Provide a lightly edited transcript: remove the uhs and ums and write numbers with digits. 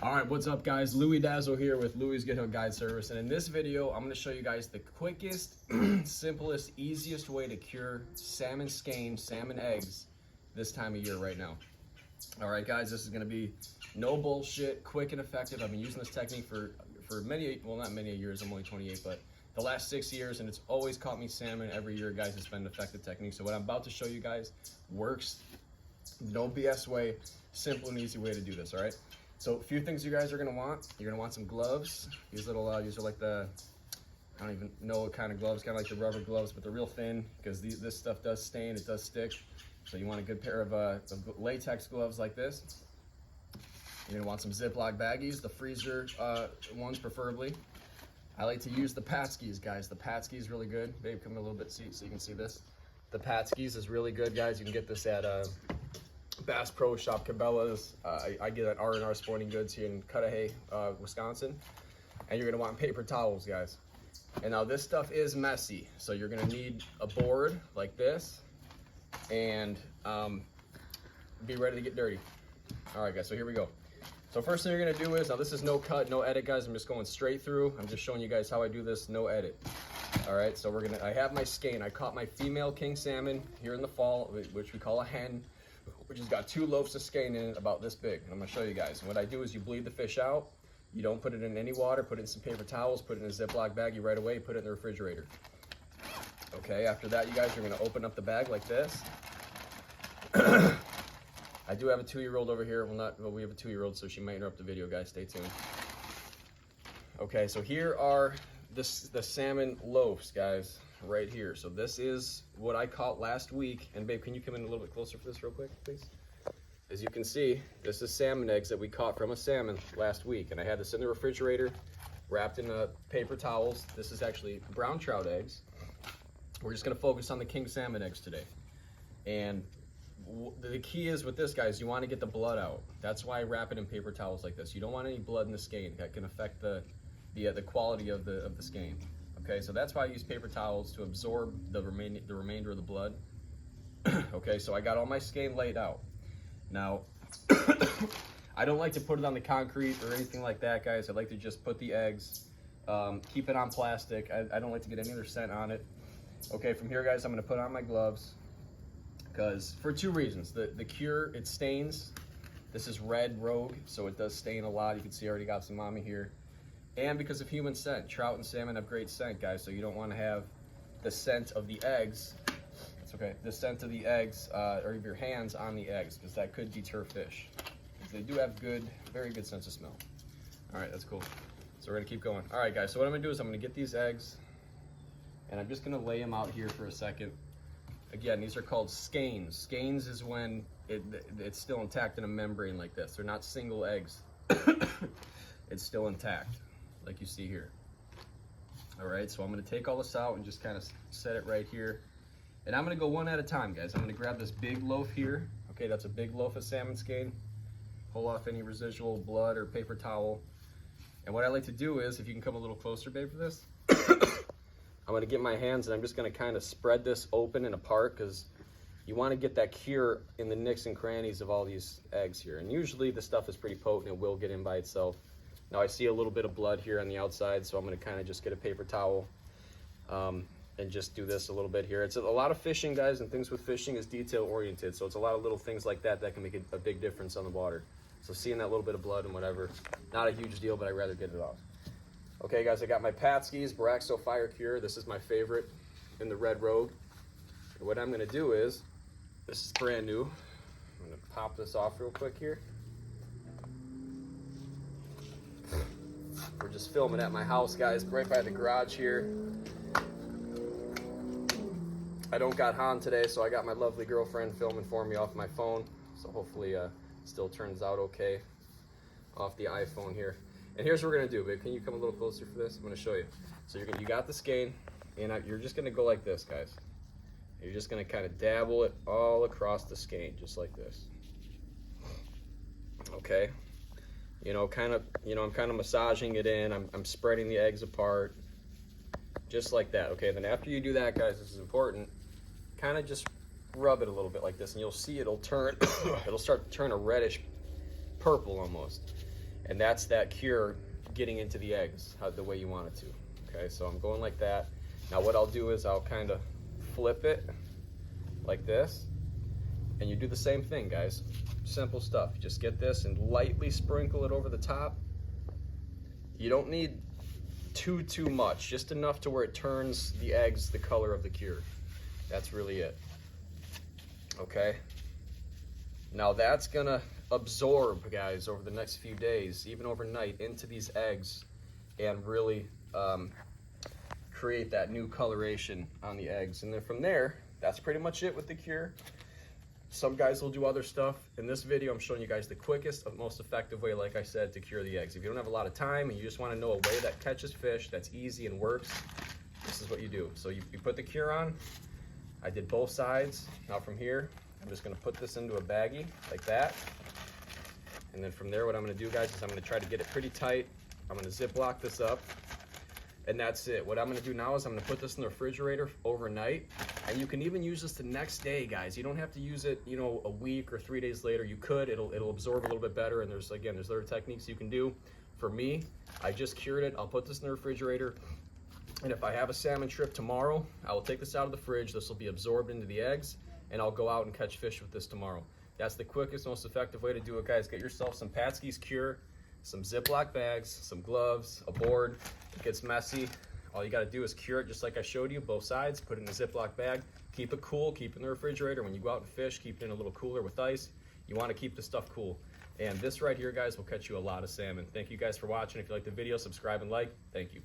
All right, what's up guys? Louis Dazzle here with Louis Good Hill Guide Service, and in this video I'm going to show you guys the quickest, simplest, easiest way to cure salmon skein, salmon eggs this time of year right now. All right guys, this is going to be no bullshit, quick and effective. I've been using this technique for many, well not many years, I'm only 28, but the last 6 years, and it's always caught me salmon every year, guys. It's been an effective technique. So what I'm about to show you guys works, no BS way, simple and easy way to do this, all right? So a few things you guys are gonna want. You're gonna want some gloves. These little, these are like the, I don't even know what kind of gloves, kind of like the rubber gloves, but they're real thin because this stuff does stain, it does stick. So you want a good pair of latex gloves like this. You're gonna want some Ziploc baggies, the freezer ones preferably. I like to use the Patskis, guys. The Patski is really good. Babe, come a little bit so you can see this. The Patskis is really good, guys. You can get this at Bass Pro Shop, Cabela's. I get at R&R Sporting Goods here in Cudahy, Wisconsin. And you're gonna want paper towels, guys. And now this stuff is messy, so you're gonna need a board like this and be ready to get dirty. All right, guys, so here we go. So first thing you're gonna do is, now this is no cut, no edit, guys. I'm just going straight through. I'm just showing you guys how I do this, no edit. All right, so I have my skein. I caught my female king salmon here in the fall, which we call a hen, which has got 2 loaves of skein in it about this big. And I'm gonna show you guys. And what I do is you bleed the fish out. You don't put it in any water, put it in some paper towels, put it in a Ziploc baggie right away, put it in the refrigerator. Okay, after that, you guys are gonna open up the bag like this. I do have a 2-year-old over here. Well, we have a 2-year-old, so she might interrupt the video, guys. Stay tuned. Okay, so here are the salmon loaves, guys, right here. So this is what I caught last week. And babe, can you come in a little bit closer for this real quick, please? As you can see, this is salmon eggs that we caught from a salmon last week. And I had this in the refrigerator, wrapped in paper towels. This is actually brown trout eggs. We're just gonna focus on the king salmon eggs today. And the key is with this, guys, you want to get the blood out. That's why I wrap it in paper towels like this. You don't want any blood in the skein. That can affect the quality of the skein. Okay, so that's why I use paper towels, to absorb the remainder of the blood. Okay, so I got all my skein laid out. Now, I don't like to put it on the concrete or anything like that, guys. I like to just put the eggs, keep it on plastic. I don't like to get any other scent on it. Okay, from here, guys, I'm gonna put on my gloves. Because for 2 reasons. The cure, it stains. This is red rogue, so it does stain a lot. You can see I already got some mommy here. And because of human scent. Trout and salmon have great scent, guys, so you don't want to have the scent of the eggs. It's okay. The scent of the eggs, or your hands on the eggs, because that could deter fish. Because they do have very good sense of smell. All right, that's cool. So we're gonna keep going. All right, guys, so what I'm gonna do is I'm gonna get these eggs, and I'm just gonna lay them out here for a second. Again, these are called skeins. Skeins is when it's still intact in a membrane like this. They're not single eggs. It's still intact, like you see here. All right, so I'm gonna take all this out and just kind of set it right here. And I'm gonna go one at a time, guys. I'm gonna grab this big loaf here. Okay, that's a big loaf of salmon skein. Pull off any residual blood or paper towel. And what I like to do is, if you can come a little closer, babe, for this. I'm gonna get my hands and I'm just gonna kind of spread this open and apart, because you wanna get that cure in the nicks and crannies of all these eggs here. And usually the stuff is pretty potent, it will get in by itself. Now I see a little bit of blood here on the outside, so I'm gonna kind of just get a paper towel and just do this a little bit here. It's a lot of fishing, guys, and things with fishing is detail oriented. So it's a lot of little things like that that can make a big difference on the water. So seeing that little bit of blood and whatever, not a huge deal, but I'd rather get it off. Okay, guys, I got my Patskis Boraxo Fire Cure. This is my favorite in the Red Rogue. And what I'm gonna do is, this is brand new. I'm gonna pop this off real quick here. We're just filming at my house, guys, right by the garage here. I don't got Han today, so I got my lovely girlfriend filming for me off my phone. So hopefully still turns out okay off the iPhone here. And here's what we're gonna do, babe. Can you come a little closer for this? I'm gonna show you. So you got the skein, and you're just gonna go like this, guys. You're just gonna kind of dabble it all across the skein, just like this. Okay. I'm kind of massaging it in. I'm spreading the eggs apart, just like that. Okay. Then after you do that, guys, this is important. Kind of just rub it a little bit like this, and you'll see it'll turn. It'll start to turn a reddish purple almost. And that's that cure getting into the eggs the way you want it to. Okay, so I'm going like that. Now what I'll do is I'll kind of flip it like this, and you do the same thing, guys. Simple stuff. You just get this and lightly sprinkle it over the top. You don't need too much, just enough to where it turns the eggs the color of the cure. That's really it. Okay, now that's gonna absorb, guys, over the next few days, even overnight, into these eggs, and really create that new coloration on the eggs. And then from there, that's pretty much it with the cure. Some guys will do other stuff. In this video, I'm showing you guys the quickest, most effective way, like I said, to cure the eggs. If you don't have a lot of time and you just want to know a way that catches fish, that's easy and works, this is what you do. So you put the cure on. I did both sides. Now from here, I'm just going to put this into a baggie like that. And then from there, what I'm going to do, guys, is I'm going to try to get it pretty tight. I'm going to Ziploc this up. And that's it. What I'm going to do now is I'm going to put this in the refrigerator overnight. And you can even use this the next day, guys. You don't have to use it, you know, a week or 3 days later. You could. It'll absorb a little bit better. And there's other techniques you can do. For me, I just cured it. I'll put this in the refrigerator. And if I have a salmon trip tomorrow, I will take this out of the fridge. This will be absorbed into the eggs, and I'll go out and catch fish with this tomorrow. That's the quickest, most effective way to do it, guys. Get yourself some Patsky's Cure, some Ziploc bags, some gloves, a board. It gets messy. All you got to do is cure it just like I showed you, both sides. Put it in a Ziploc bag. Keep it cool. Keep it in the refrigerator. When you go out and fish, keep it in a little cooler with ice. You want to keep the stuff cool. And this right here, guys, will catch you a lot of salmon. Thank you guys for watching. If you like the video, subscribe and like. Thank you.